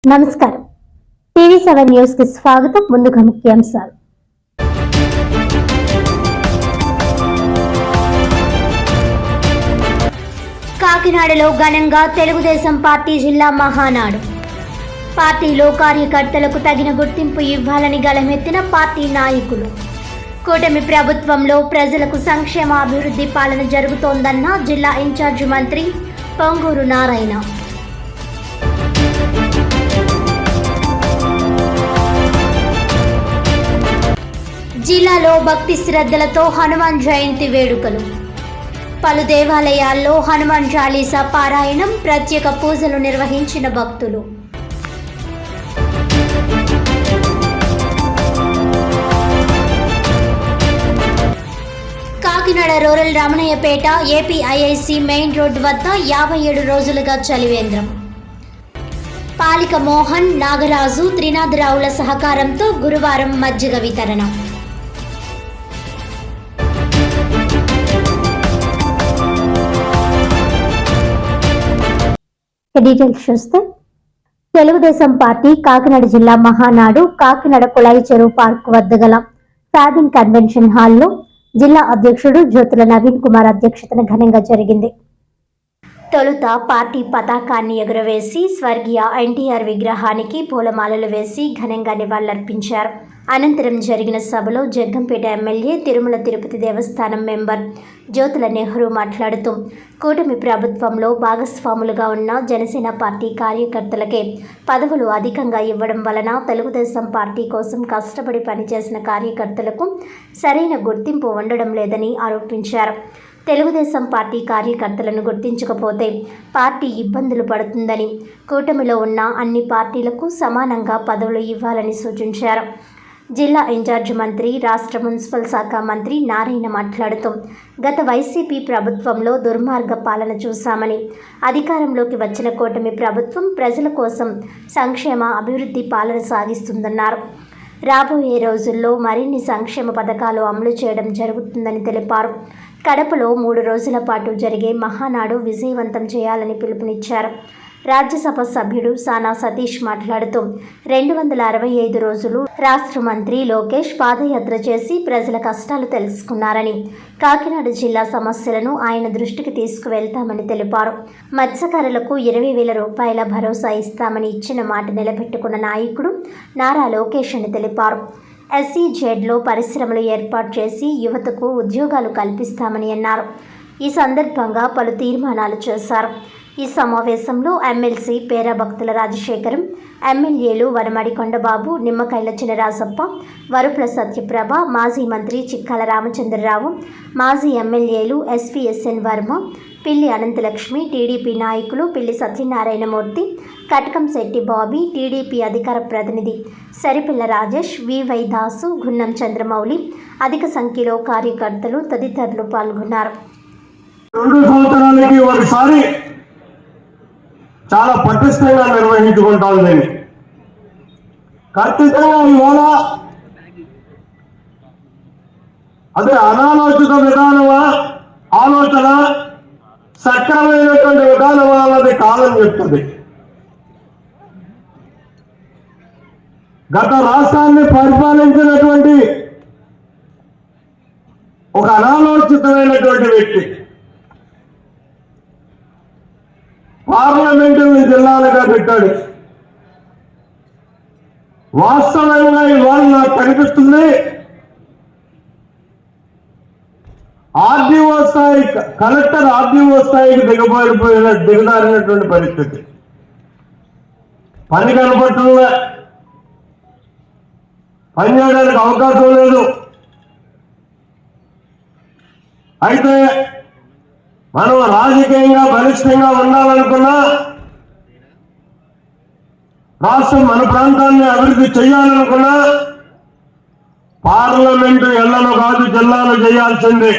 నమస్కారం. టీవీ7 న్యూస్ కి స్వాగతం. ముందుగా ముఖ్యాంశాలు. కాకినాడలో ఘనంగా తెలుగుదేశం పార్టీ జిల్లా మహానాడు. పార్టీలో కార్యకర్తలకు తగిన గుర్తింపు ఇవ్వాలని గళమెత్తిన పార్టీ నాయకులు. కూటమి ప్రభుత్వంలో ప్రజలకు సంక్షేమ అభివృద్ధి పాలన జరుగుతోందన్న జిల్లా ఇన్ఛార్జి మంత్రి పొంగూరు నారాయణ. జిల్లాలో భక్తి శ్రద్ధలతో హనుమాన్ జయంతి వేడుకలు. పలు దేవాలయాల్లో హనుమాన్ చాలీసా పారాయణం, ప్రత్యేక పూజలు నిర్వహించిన భక్తులు. Kakinada rural Ramanayyapeta APIIC main road వద్ద 57 రోజులుగా చలివేంద్రం. పాలిక మోహన్, నాగరాజు, త్రినాథరావుల సహకారంతో గురువారం మజ్జిగ వితరణ. డీటెయిల్స్ చూస్తే, తెలుగుదేశం పార్టీ కాకినాడ జిల్లా మహానాడు కాకినాడ కుళాయి చెరువు పార్క్ వద్ద గల ఫ్యాబిన్ కన్వెన్షన్ హాల్లో జిల్లా అధ్యక్షుడు జ్యోతుల నవీన్ కుమార్ అధ్యక్షతన ఘనంగా జరిగింది. తొలుత పార్టీ పతాకాన్ని ఎగురవేసి స్వర్గీయ ఎన్టీఆర్ విగ్రహానికి పూలమాలలు వేసి ఘనంగా నివాళులర్పించారు. అనంతరం జరిగిన సభలో జగ్గంపేట ఎమ్మెల్యే తిరుమల తిరుపతి దేవస్థానం మెంబర్ జ్యోతుల నెహ్రూ మాట్లాడుతూ, కూటమి ప్రభుత్వంలో భాగస్వాములుగా ఉన్న జనసేన పార్టీ కార్యకర్తలకే పదవులు అధికంగా ఇవ్వడం వలన తెలుగుదేశం పార్టీ కోసం కష్టపడి పనిచేసిన కార్యకర్తలకు సరైన గుర్తింపు ఉండడం లేదని ఆరోపించారు. తెలుగుదేశం పార్టీ కార్యకర్తలను గుర్తించకపోతే పార్టీ ఇబ్బందులు పడుతుందని, కూటమిలో ఉన్న అన్ని పార్టీలకు సమానంగా పదవులు ఇవ్వాలని సూచించారు. జిల్లా ఇన్ఛార్జి మంత్రి, రాష్ట్ర మున్సిపల్ శాఖ మంత్రి నారాయణ మాట్లాడుతూ, గత వైసీపీ ప్రభుత్వంలో దుర్మార్గ పాలన చూశామని, అధికారంలోకి వచ్చిన కూటమి ప్రభుత్వం ప్రజల కోసం సంక్షేమ అభివృద్ధి పాలన సాగిస్తుందన్నారు. రాబోయే రోజుల్లో మరిన్ని సంక్షేమ పథకాలు అమలు చేయడం జరుగుతుందని తెలిపారు. కడపలో 3 రోజుల పాటు జరిగే మహానాడు విజయవంతం చేయాలని పిలుపునిచ్చారు. రాజ్యసభ సభ్యుడు సానా సతీష్ మాట్లాడుతూ, 265 రోజులు రాష్ట్ర మంత్రి లోకేష్ పాదయాత్ర చేసి ప్రజల కష్టాలు తెలుసుకున్నారని, కాకినాడ జిల్లా సమస్యలను ఆయన దృష్టికి తీసుకువెళ్తామని తెలిపారు. మత్స్యకారులకు 20,000 రూపాయల భరోసా ఇస్తామని ఇచ్చిన మాట నిలబెట్టుకున్న నాయకుడు నారా లోకేష్ అని తెలిపారు. SEZలో పరిశ్రమలు ఏర్పాటు చేసి యువతకు ఉద్యోగాలు కల్పిస్తామని అన్నారు. ఈ సందర్భంగా పలు తీర్మానాలు చేశారు. ఈ సమావేశంలో ఎమ్మెల్సీ పేరా భక్తుల రాజశేఖరం, ఎమ్మెల్యేలు వనమడి కొండబాబు, నిమ్మకాయల చినరాజప్ప, వరుపుల సత్యప్రభ, మాజీ మంత్రి చిక్కాల రామచంద్రరావు, మాజీ ఎమ్మెల్యేలు SVSN వర్మ, పిల్లి అనంతలక్ష్మి, టీడీపీ నాయకులు పిల్లి సత్యనారాయణమూర్తి, కటకంశెట్టి బాబీ, టీడీపీ అధికార ప్రతినిధి సరిపిల్ల రాజేష్, VY దాసు, గున్నం చంద్రమౌళి, అధిక సంఖ్యలో కార్యకర్తలు తదితరులు పాల్గొన్నారు. 2 సంవత్సరాలకి ఒకసారి చాలా పటిష్టంగా నిర్వహించుకుంటాం. నేను ఖచ్చితంగా ఇవాళ అదే అనాలోచిత విధానమా, ఆలోచన సక్రమైనటువంటి విధానం అన్నది కాలం చెప్తుంది. గత రాష్ట్రాన్ని పరిపాలించినటువంటి ఒక అనాలోచితమైనటువంటి వ్యక్తి పార్లమెంటుని జిల్లాలుగా పెట్టాడు. వాస్తవంగా ఇవాళ నాకు కనిపిస్తుంది, ఆర్డీఓ స్థాయి కలెక్టర్ ఆర్డీఓ స్థాయికి దిగజారినటువంటి పరిస్థితి. పని కనపడుతుందా, పని చేయడానికి అవకాశం లేదు. అయితే మనం రాజకీయంగా బలిష్టంగా ఉండాలనుకున్నా, రాష్ట్రం మన ప్రాంతాన్ని అభివృద్ధి చేయాలనుకున్నా పార్లమెంటు ఎల్లను కాదు జిల్లాలు చేయాల్సిందే.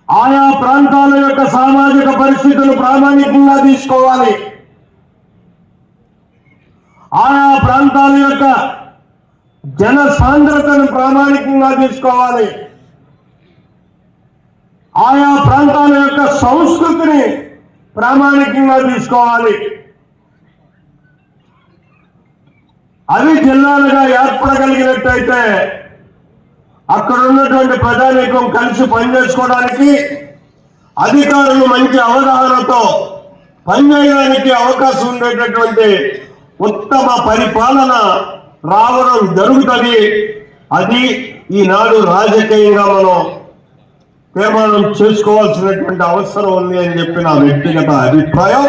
ఆయా ప్రాంతాల యొక్క సామాజిక పరిస్థితులు ప్రామాణికంగా తీసుకోవాలి. ఆయా ప్రాంతాల యొక్క జన సాంద్రతను ప్రామాణికంగా తీసుకోవాలి. ఆయా ప్రాంతాల యొక్క సంస్కృతిని ప్రామాణికంగా తీసుకోవాలి. అవి జిల్లాలుగా ఏర్పడగలిగినట్టయితే అక్కడ ఉన్నటువంటి ప్రజానీకం కలిసి పనిచేసుకోవడానికి, అధికారులు మంచి అవగాహనతో పనిచేయడానికి అవకాశం ఉండేటటువంటి ఉత్తమ పరిపాలన రావడం జరుగుతుంది. అది ఈనాడు రాజకీయంగా మనం తీర్మానం చేసుకోవాల్సినటువంటి అవసరం ఉంది అని చెప్పి నా వ్యక్తిగత అభిప్రాయం.